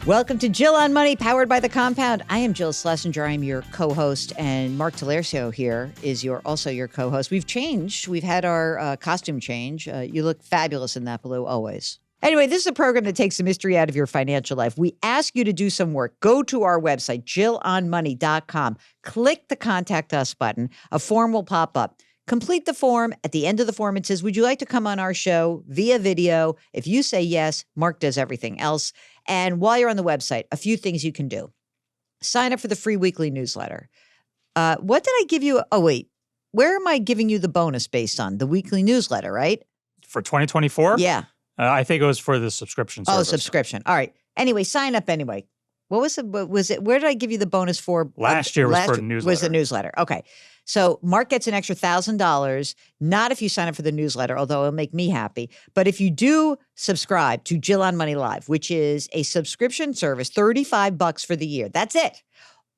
Welcome to Jill on Money, powered by The Compound. I am Jill Schlesinger. I'm your co-host, and Mark Talercio here is also your co-host. We've changed. We've had our costume change. You look fabulous in that blue, always. Anyway, this is a program that takes the mystery out of your financial life. We ask you to do some work. Go to our website, jillonmoney.com. Click the Contact Us button. A form will pop up. Complete the form. At the end of the form, it says, would you like to come on our show via video? If you say yes, Mark does everything else. And while you're on the website, a few things you can do. Sign up for the free weekly newsletter. What did I give you? Oh, wait. Where am I giving you the bonus based on? The weekly newsletter, right? For 2024? Yeah. I think it was for the subscription service. Oh, subscription. All right. Anyway, sign up anyway. What was it? Where did I give you the bonus for? Last year was for the newsletter. Was the newsletter. Okay. So Mark gets an extra $1,000, not if you sign up for the newsletter, although it'll make me happy. But if you do subscribe to Jill on Money Live, which is a subscription service, $35 for the year. That's it.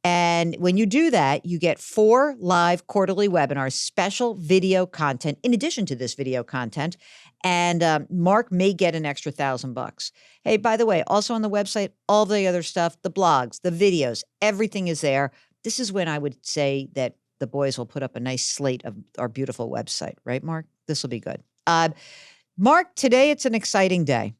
And when you do that, you get 4 live quarterly webinars, special video content in addition to this video content. And Mark may get an extra $1,000. Hey, by the way, also on the website, all the other stuff, the blogs, the videos, everything is there. This is when I would say that the boys will put up a nice slate of our beautiful website, right, Mark? This will be good. Mark, today it's an exciting day.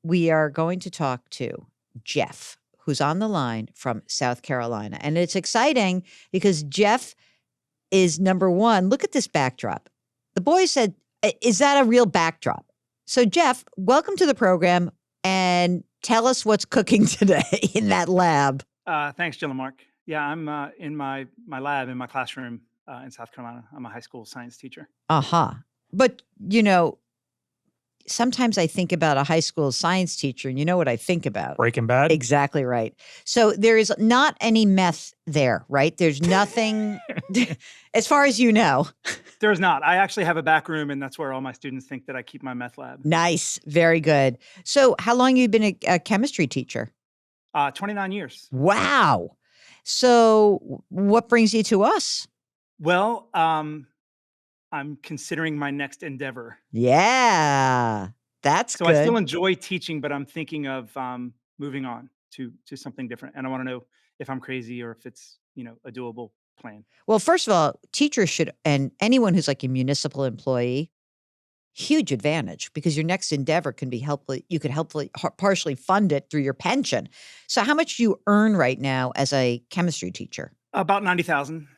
We are going to talk to Jeff, who's on the line from South Carolina. And it's exciting because Jeff is number one. Look at this backdrop. The boys said, is that a real backdrop? So Jeff, welcome to the program and tell us what's cooking today in that lab. Thanks, Jill and Mark. Yeah, I'm in my lab, in my classroom in South Carolina. I'm a high school science teacher. Uh-huh. But, sometimes I think about a high school science teacher, and you know what I think about? Breaking Bad? Exactly right. So there is not any meth there, right? There's nothing, as far as you know. There's not. I actually have a back room, and that's where all my students think that I keep my meth lab. Nice. Very good. So how long have you been a chemistry teacher? 29 years. Wow. So what brings you to us? Well, I'm considering my next endeavor. Yeah, that's so good. I still enjoy teaching, but I'm thinking of moving on to something different. And I want to know if I'm crazy or if it's, a doable plan. Well, first of all, teachers should, and anyone who's like a municipal employee, huge advantage because your next endeavor can be you could partially fund it through your pension. So how much do you earn right now as a chemistry teacher? About $90,000.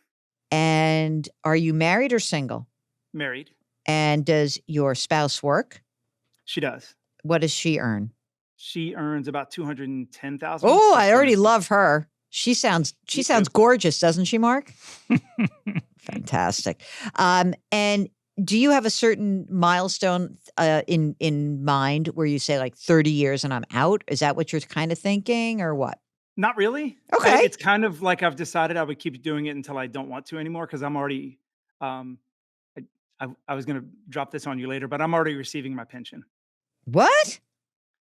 And are you married or single? Married. And does your spouse work? She does. What does she earn? She earns about $210,000. Oh, I already love her. She sounds gorgeous, doesn't she, Mark? Fantastic. And do you have a certain milestone in mind where you say like 30 years and I'm out? Is that what you're kind of thinking or what? Not really. Okay. It's kind of like I've decided I would keep doing it until I don't want to anymore because I'm already I was going to drop this on you later, but I'm already receiving my pension. What?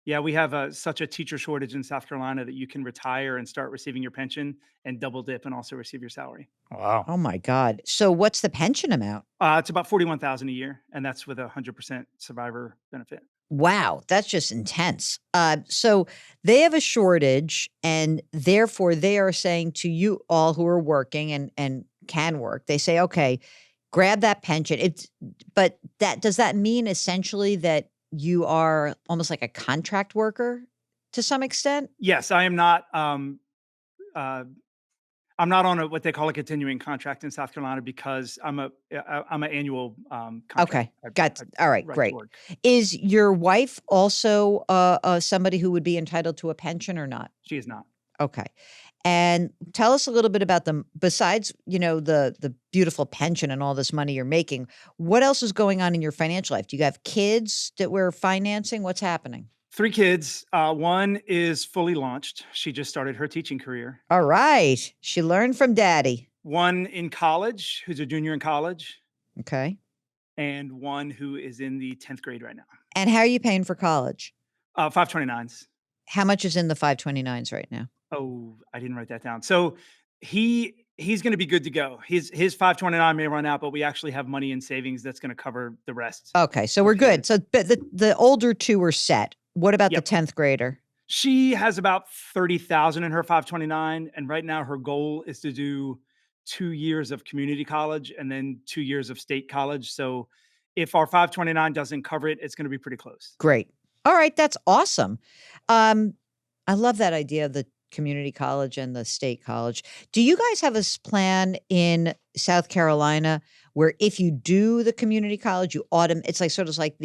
Yeah, we have such a teacher shortage in South Carolina that you can retire and start receiving your pension and double dip and also receive your salary. Wow. Oh my God. So what's the pension amount? It's about $41,000 a year, and that's with 100% survivor benefit. Wow, that's just intense. So they have a shortage, and therefore they are saying to you all who are working and can work, they say, okay, grab that pension. But does that mean essentially that you are almost like a contract worker to some extent? Yes, I am not. I'm not on what they call a continuing contract in South Carolina because I'm an annual contract. Okay, all right, great. Is your wife also somebody who would be entitled to a pension or not? She is not. Okay. And tell us a little bit about them. Besides, the beautiful pension and all this money you're making, what else is going on in your financial life? Do you have kids that we're financing? What's happening? 3 kids. One is fully launched. She just started her teaching career. All right. She learned from daddy. One in college, who's a junior in college. Okay. And one who is in the 10th grade right now. And how are you paying for college? 529s. How much is in the 529s right now? Oh, I didn't write that down. So he's going to be good to go. His 529 may run out, but we actually have money in savings that's going to cover the rest. Okay, so we're good. So the older 2 are set. What about the 10th grader? She has about 30,000 in her 529, and right now her goal is to do 2 years of community college and then 2 years of state college. So if our 529 doesn't cover it, it's going to be pretty close. Great. All right, that's awesome. I love that idea of the community college and the state college. Do you guys have a plan in South Carolina where if you do the community college, it's like sort of like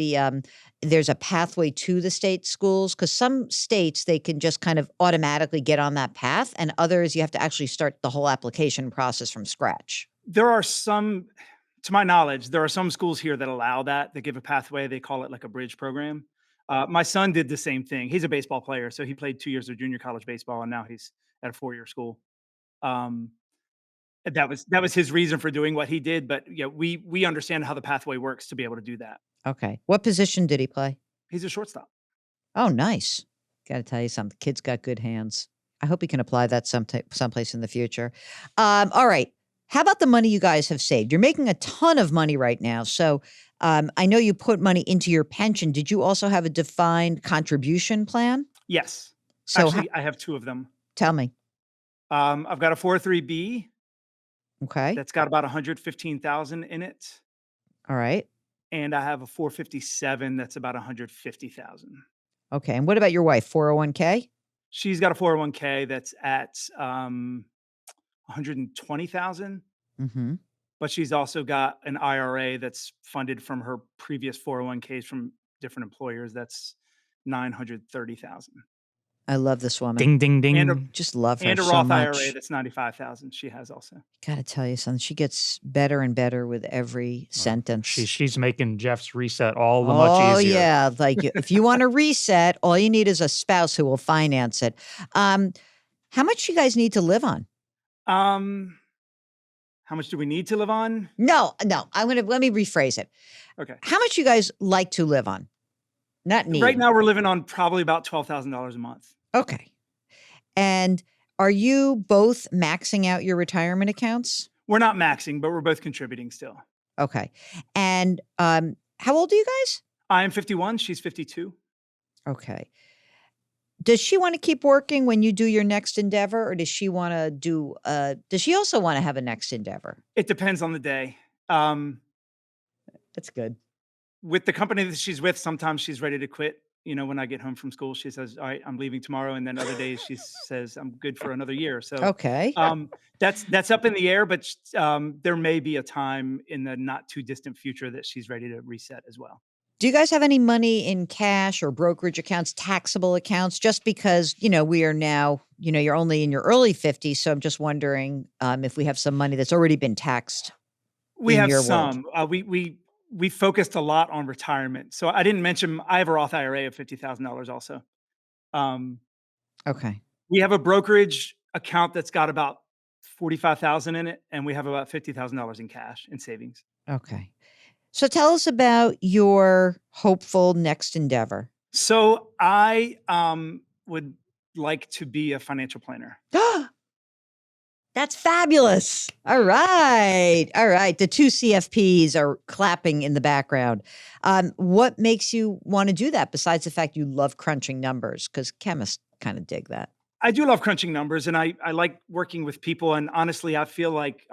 there's a pathway to the state schools? Because some states, they can just kind of automatically get on that path, and others, you have to actually start the whole application process from scratch. There are some, to my knowledge, there are some schools here that allow that. They give a pathway. They call it like a bridge program. My son did the same thing. He's a baseball player, so he played 2 years of junior college baseball, and now he's at a 4-year school. Um, that was his reason for doing what he did. But yeah, we understand how the pathway works to be able to do that. Okay. What position did he play? He's a shortstop. Oh, nice. Got to tell you something. Kid's got good hands. I hope he can apply that someplace in the future. All right. How about the money you guys have saved? You're making a ton of money right now. So I know you put money into your pension. Did you also have a defined contribution plan? Yes. So actually, I have 2 of them. Tell me. I've got a 403B. Okay. That's got about 115,000 in it. All right. And I have a 457 that's about 150,000. Okay. And what about your wife? 401k? She's got a 401k that's at 120,000. Mm-hmm. But she's also got an IRA that's funded from her previous 401ks from different employers. That's 930,000. I love this woman. Ding, ding, ding. Just love her And a so Roth much. IRA that's 95,000. She has also. Got to tell you something. She gets better and better with every sentence. She's making Jeff's reset all the Oh, much easier. yeah. Like if you want to reset, all you need is a spouse who will finance it. How much do you guys need to live on? How much do we need to live on? No. Let me rephrase it. Okay. How much you guys like to live on? Not need. Right now, we're living on probably about $12,000 a month. Okay. And are you both maxing out your retirement accounts? We're not maxing, but we're both contributing still. Okay. And how old are you guys? I'm 51. She's 52. Okay. Does she want to keep working when you do your next endeavor, or does she want to does she also want to have a next endeavor? It depends on the day. That's good. With the company that she's with, sometimes she's ready to quit. You know, when I get home from school, she says, "All right, I'm leaving tomorrow." And then other days she says, "I'm good for another year." So, okay. That's up in the air, but there may be a time in the not too distant future that she's ready to reset as well. Do you guys have any money in cash or brokerage accounts, taxable accounts? Just because, we are now, you're only in your early 50s. So I'm just wondering if we have some money that's already been taxed. We in have your some. world. We focused a lot on retirement. So I didn't mention I have a Roth IRA of $50,000 also. Okay. We have a brokerage account that's got about 45,000 in it, and we have about $50,000 in cash in savings. Okay. So tell us about your hopeful next endeavor. So I would like to be a financial planner. That's fabulous. All right. The 2 CFPs are clapping in the background. What makes you want to do that besides the fact you love crunching numbers? Because chemists kind of dig that. I do love crunching numbers, and I like working with people. And honestly, I feel like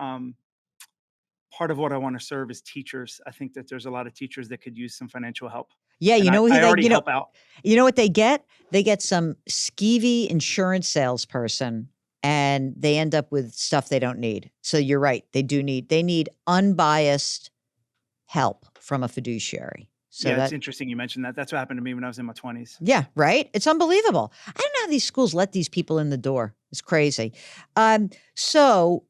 part of what I want to serve is teachers. I think that there's a lot of teachers that could use some financial help. Yeah, I already help out. You know what they get? They get some skeevy insurance salesperson, and they end up with stuff they don't need. So you're right. They need unbiased help from a fiduciary. So yeah, it's interesting you mentioned that. That's what happened to me when I was in my 20s. Yeah, right? It's unbelievable. I don't know how these schools let these people in the door. It's crazy. So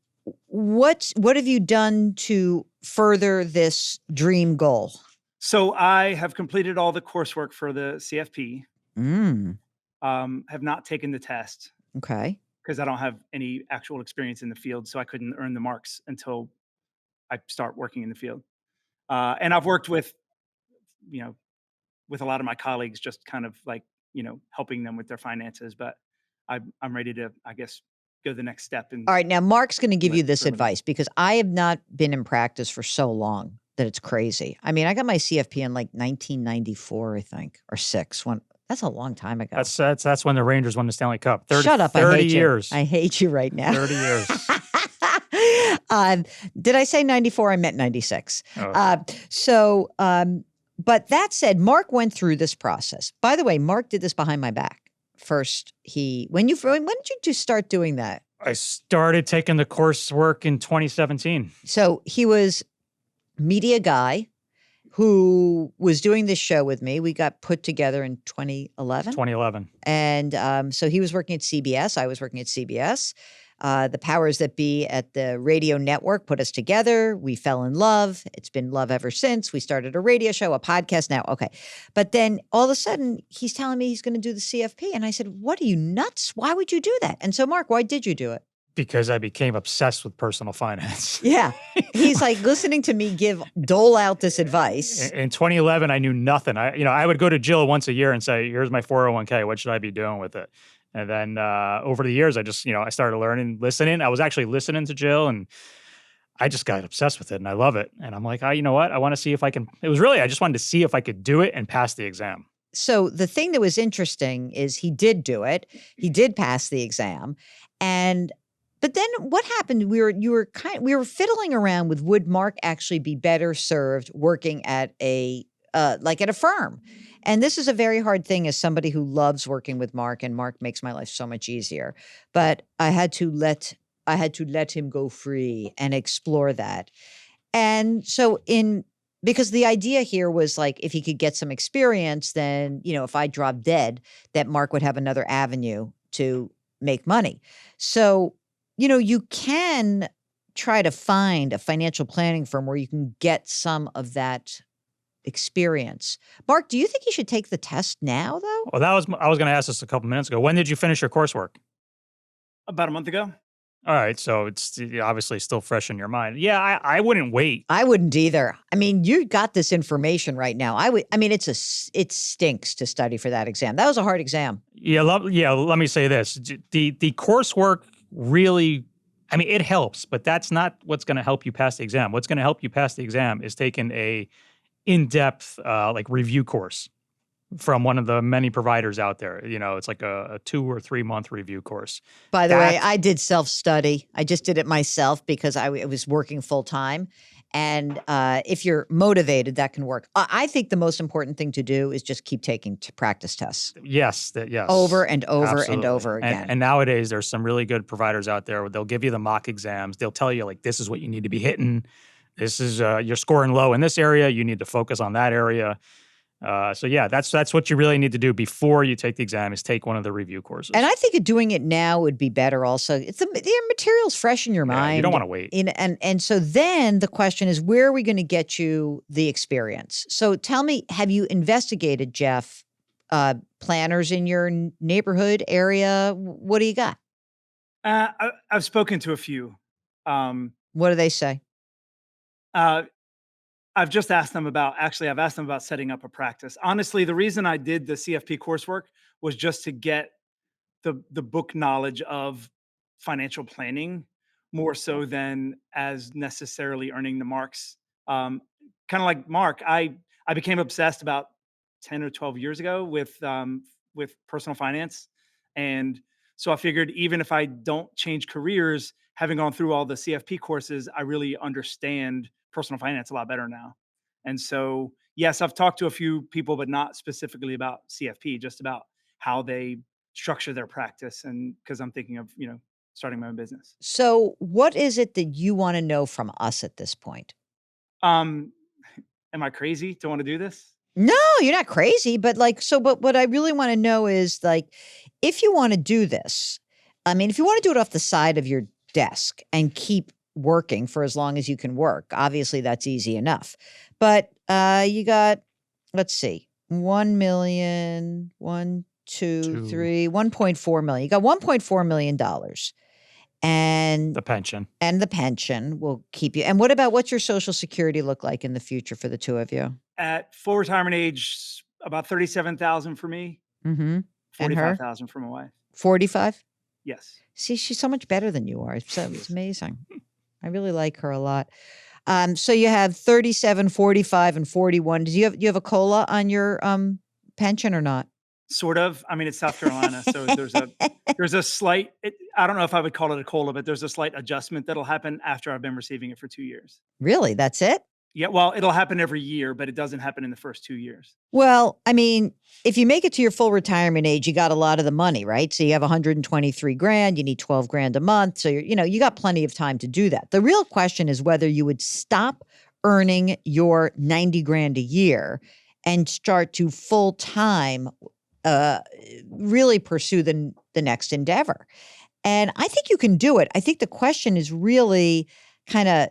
what have you done to further this dream goal? So I have completed all the coursework for the CFP. Have not taken the test. Okay. Because I don't have any actual experience in the field, so I couldn't earn the marks until I start working in the field. And I've worked with a lot of my colleagues, just kind of like, helping them with their finances. But I'm ready to, I guess, go the next step. All right. Now, Mark's going to give you this advice because I have not been in practice for so long that it's crazy. I mean, I got my CFP in like 1994, I think, or 6, That's a long time ago. That's when the Rangers won the Stanley Cup. 30, Shut up. 30 I hate years. you. I hate you right now. 30 years. Did I say 94? I meant 96. Oh. But that said, Mark went through this process. By the way, Mark did this behind my back. First, when did you just start doing that? I started taking the coursework in 2017. So he was media guy who was doing this show with me. We got put together in 2011. 2011. And so he was working at CBS. I was working at CBS. The powers that be at the radio network put us together. We fell in love. It's been love ever since. We started a radio show, a podcast now. Okay. But then all of a sudden, he's telling me he's going to do the CFP. And I said, what are you, nuts? Why would you do that? And so, Mark, why did you do it? Because I became obsessed with personal finance. Yeah. He's like listening to me dole out this advice. In 2011, I knew nothing. I would go to Jill once a year and say, here's my 401k. What should I be doing with it? And then over the years, I started learning, listening. I was actually listening to Jill, and I just got obsessed with it, and I love it. And I'm like, you know what? I want to see if I can. It was really, I just wanted to see if I could do it and pass the exam. So the thing that was interesting is he did do it. He did pass the exam, but then what happened? We were fiddling around with, would Mark actually be better served working at a firm? And this is a very hard thing as somebody who loves working with Mark, and Mark makes my life so much easier. But I had to let him go free and explore that. And so because the idea here was like, if he could get some experience, then, if I dropped dead, that Mark would have another avenue to make money. So, you can try to find a financial planning firm where you can get some of that experience. Mark, do you think you should take the test now, though? Well, I was going to ask this a couple minutes ago. When did you finish your coursework? About a month ago. All right, so it's obviously still fresh in your mind. Yeah, I wouldn't wait. I wouldn't either. I mean, you got this information right now. It stinks to study for that exam. That was a hard exam. Yeah, let me say this. The coursework really, it helps, but that's not what's going to help you pass the exam. What's going to help you pass the exam is taking a in-depth review course from one of the many providers out there. It's like a 2 or 3 month review course. By the way, I did self-study. I just did it myself because I was working full-time. And if you're motivated, that can work. I think the most important thing to do is just keep taking practice tests. Yes. Over and over Absolutely. and over again. And nowadays, there's some really good providers out there where they'll give you the mock exams. They'll tell you, this is what you need to be hitting. This is you're scoring low in this area. You need to focus on that area. So yeah, that's what you really need to do before you take the exam, is take one of the review courses. And I think doing it now would be better. Also, the material's fresh in your mind. You don't want to wait. And so then the question is, where are we going to get you the experience? So tell me, have you investigated, Jeff, planners in your neighborhood area? What do you got? I've spoken to a few. What do they say? I've asked them about setting up a practice. Honestly, the reason I did the CFP coursework was just to get the book knowledge of financial planning more so than as necessarily earning the marks. Kind of like Mark, I became obsessed about 10 or 12 years ago with personal finance. And so I figured, even if I don't change careers, having gone through all the CFP courses, I really understand personal finance a lot better now. And so, yes, I've talked to a few people, but not specifically about CFP, just about how they structure their practice. And because I'm thinking of, starting my own business. So what is it that you want to know from us at this point? Am I crazy to want to do this? No, you're not crazy, but but what I really want to know is, if you want to do this, if you want to do it off the side of your desk and keep working for as long as you can work, obviously that's easy enough. But you got, let's see, 1 million, 1, 2, 3, 1.4 million. You got $1.4 million. And the pension. And the pension will keep you. And what's your Social Security look like in the future for the two of you? At full retirement age, about $37,000 for me. Mm-hmm. $45,000 for my wife. 45? Yes. See, she's so much better than you are. It's amazing. I really like her a lot. So you have 37, 45, and 41. Do you have a COLA on your pension or not? Sort of. I mean, it's South Carolina, so there's a slight. I don't know if I would call it a COLA, but there's a slight adjustment that'll happen after I've been receiving it for 2 years. Really? That's it? Yeah, well, it'll happen every year, but it doesn't happen in the first 2 years. Well, I mean, if you make it to your full retirement age, you got a lot of the money, right? So you have 123 grand, you need 12 grand a month. So you got plenty of time to do that. The real question is whether you would stop earning your 90 grand a year and start to full time really pursue the next endeavor. And I think you can do it. I think the question is really kind of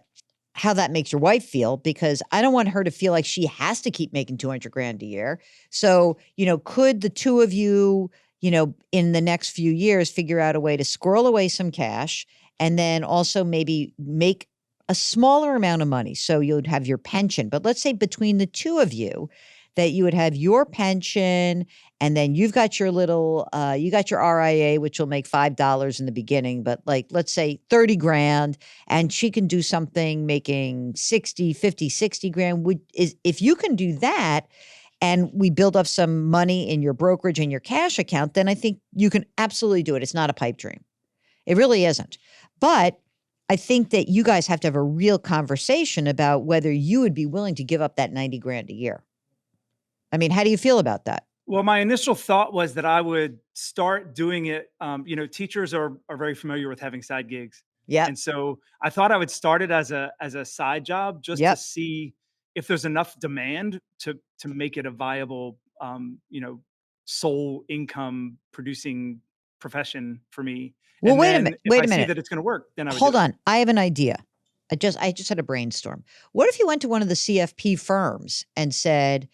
how that makes your wife feel, because I don't want her to feel like she has to keep making 200 grand a year. So, could the two of you, in the next few years, figure out a way to squirrel away some cash and then also maybe make a smaller amount of money? So you'd have your pension, but let's say between the two of you, that you would have your pension, and then you've got your little, you got your RIA, which will make $5 in the beginning, but like, let's say 30 grand, and she can do something making 60, 50, 60 grand. If you can do that, and we build up some money in your brokerage and your cash account, then I think you can absolutely do it. It's not a pipe dream. It really isn't. But I think that you guys have to have a real conversation about whether you would be willing to give up that 90 grand a year. I mean, how do you feel about that? Well, my initial thought was that I would start doing it. Teachers are very familiar with having side gigs. Yeah. And so I thought I would start it as a side job just to Yep. see if there's enough demand to make it a viable, sole income producing profession for me. Well, And wait a then minute. if Wait I a see minute. that it's going to work, then I would Hold do it. on. I have an idea. I just had a brainstorm. What if you went to one of the CFP firms and said,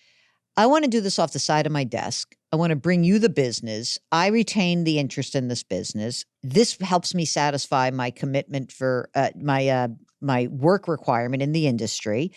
I want to do this off the side of my desk. I want to bring you the business. I retain the interest in this business. This helps me satisfy my commitment for my work requirement in the industry.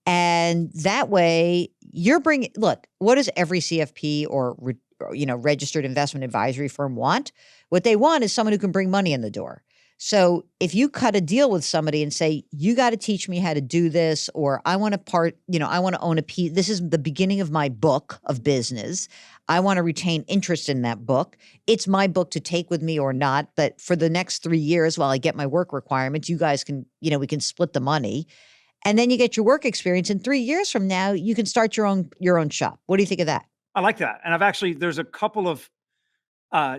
And that way you're bringing, look, what does every CFP or registered investment advisory firm want? What they want is someone who can bring money in the door. So if you cut a deal with somebody and say, you got to teach me how to do this, or I want to own a piece. This is the beginning of my book of business. I want to retain interest in that book. It's my book to take with me or not. But for the next 3 years, while I get my work requirements, you guys can, we can split the money. And then you get your work experience. And 3 years from now, you can start your own shop. What do you think of that? I like that. And there's a couple of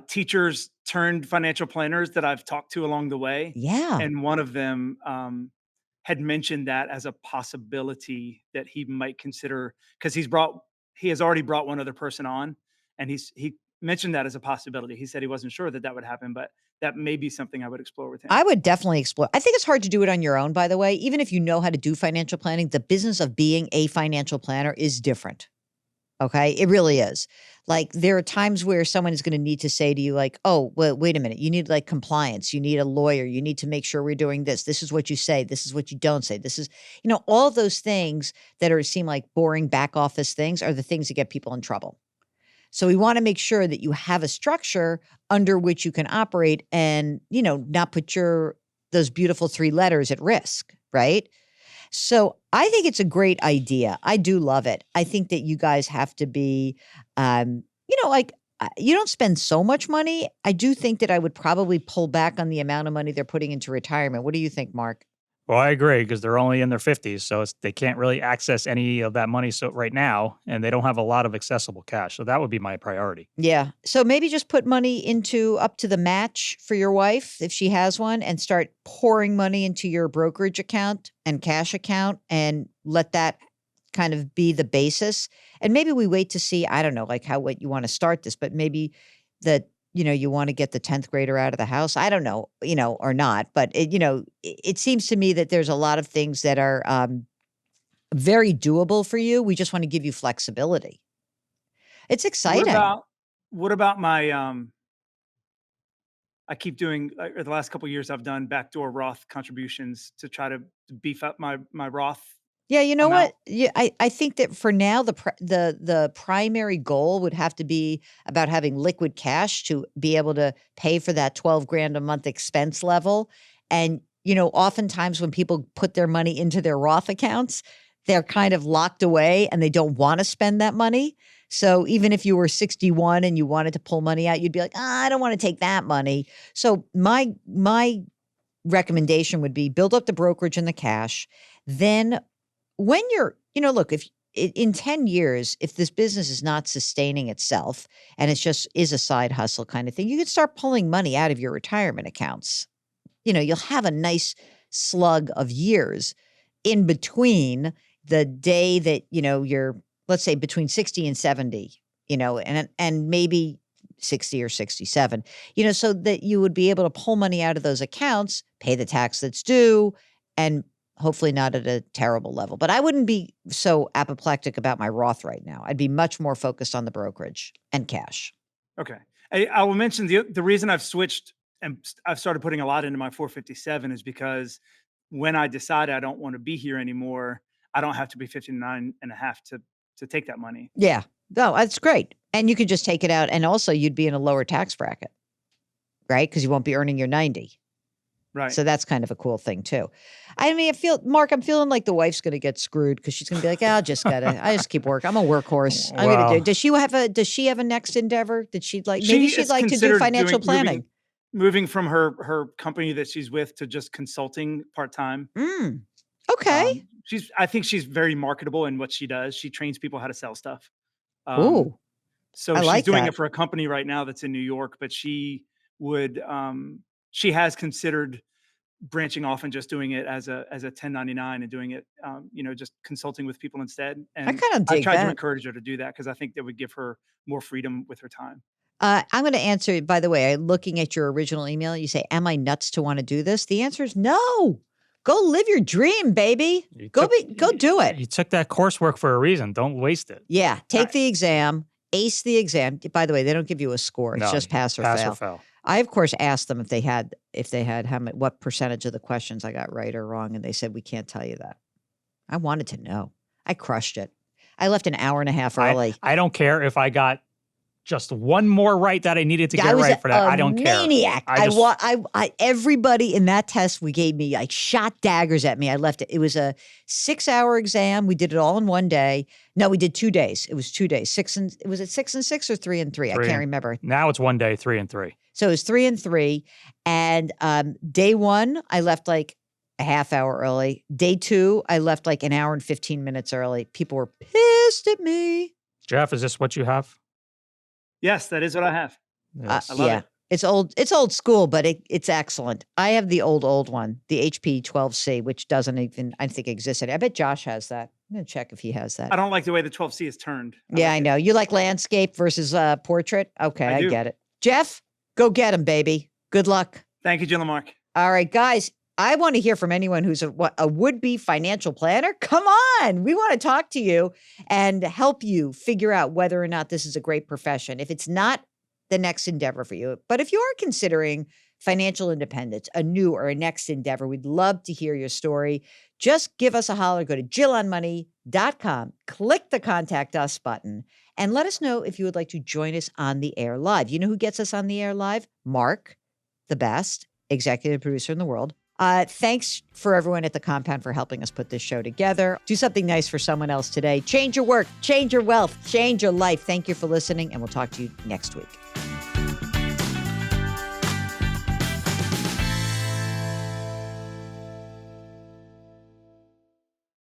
teachers turned financial planners that I've talked to along the way. Yeah. And one of them had mentioned that as a possibility that he might consider, because he has already brought one other person on, and he mentioned that as a possibility. He said he wasn't sure that would happen, but that may be something I would explore with him. I would definitely explore. I think it's hard to do it on your own, by the way. Even if you know how to do financial planning, the business of being a financial planner is different. Okay. It really is. Like, there are times where someone is going to need to say to you, like, oh, well, wait a minute. You need like compliance. You need a lawyer. You need to make sure we're doing this. This is what you say. This is what you don't say. This is, all of those things that seem like boring back office things are the things that get people in trouble. So we want to make sure that you have a structure under which you can operate and, not put those beautiful 3 letters at risk. Right. So I think it's a great idea. I do love it. I think that you guys have to be, you don't spend so much money. I do think that I would probably pull back on the amount of money they're putting into retirement. What do you think, Mark? Well, I agree, because they're only in their 50s, so they can't really access any of that money right now, and they don't have a lot of accessible cash. So that would be my priority. Yeah. So maybe just put money into up to the match for your wife if she has one, and start pouring money into your brokerage account and cash account, and let that kind of be the basis. And maybe we wait to see, I don't know, like what you want to start this, but maybe that you want to get the 10th grader out of the house. I don't know, or not. But, it seems to me that there's a lot of things that are very doable for you. We just want to give you flexibility. It's exciting. What about my, I keep doing, the last couple of years, I've done backdoor Roth contributions to try to beef up my Roth. Yeah, you know amount. what? Yeah, I think that for now the primary goal would have to be about having liquid cash to be able to pay for that 12 grand a month expense level. And oftentimes when people put their money into their Roth accounts, they're kind of locked away and they don't want to spend that money. So even if you were 61 and you wanted to pull money out, you'd be like, I don't want to take that money. So my recommendation would be build up the brokerage and the cash. Then when you're, look, if in 10 years, if this business is not sustaining itself and it's just is a side hustle kind of thing, you can start pulling money out of your retirement accounts. You'll have a nice slug of years in between the day that, you're, let's say between 60 and 70, and maybe 60 or 67, so that you would be able to pull money out of those accounts, pay the tax that's due, and hopefully not at a terrible level. But I wouldn't be so apoplectic about my Roth right now. I'd be much more focused on the brokerage and cash. Okay. I will mention the reason I've switched and I've started putting a lot into my 457 is because when I decide I don't want to be here anymore, I don't have to be 59 and a half to take that money. Yeah. No, that's great. And you could just take it out. And also you'd be in a lower tax bracket, right? Because you won't be earning your 90. Right. So that's kind of a cool thing too. I mean, Mark, I'm feeling like the wife's going to get screwed because she's going to be like, I just keep working. I'm a workhorse. I'm going to do. Does she have a next endeavor? Maybe she'd like to do financial planning. Moving from her company that she's with to just consulting part-time. Okay. I think she's very marketable in what she does. She trains people how to sell stuff. Ooh. So she's doing it for a company right now that's in New York, but she would, she has considered branching off and just doing it as a 1099 and doing it, just consulting with people instead. And I kind of dig tried that. to encourage her to do that because I think that would give her more freedom with her time. I'm going to answer, by the way, looking at your original email, you say, am I nuts to want to do this? The answer is no. Go live your dream, baby. Go do it. You took that coursework for a reason. Don't waste it. Yeah. Take the exam, ace the exam. By the way, they don't give you a score. It's just pass or fail. I, of course, asked them if they had what percentage of the questions I got right or wrong. And they said, we can't tell you that. I wanted to know. I crushed it. I left an hour and a half early. I don't care if I got just one more right that I needed to get right for that. I don't care. Maniac. Everybody in that test gave me shot daggers at me. I left it. It was a 6-hour exam. We did it all in one day. No, we did 2 days. It was 2 days. Was it 6 and 6 or 3 and 3? I can't remember. Now it's 1 day, 3 and 3. So it was 3 and 3. And day one, I left like a half hour early. Day two, I left like an hour and 15 minutes early. People were pissed at me. Jeff, is this what you have? Yes, that is what I have. Yes. I love it. It's old school, but it's excellent. I have the old one, the HP 12C, which doesn't even, I think, exist anymore. I bet Josh has that. I'm going to check if he has that. I don't like the way the 12C is turned. I know. You like landscape versus portrait? Okay, I do. get it. Jeff, go get him, baby. Good luck. Thank you, Jill and Mark. All right, guys. I want to hear from anyone who's a would-be financial planner. Come on. We want to talk to you and help you figure out whether or not this is a great profession. If it's not the next endeavor for you, but if you are considering financial independence, a new or a next endeavor, we'd love to hear your story. Just give us a holler. Go to jillonmoney.com, click the Contact Us button, and let us know if you would like to join us on the air live. You know who gets us on the air live? Mark, the best executive producer in the world. Thanks for everyone at the compound for helping us put this show together. Do something nice for someone else today. Change your work, change your wealth, change your life. Thank you for listening, and we'll talk to you next week.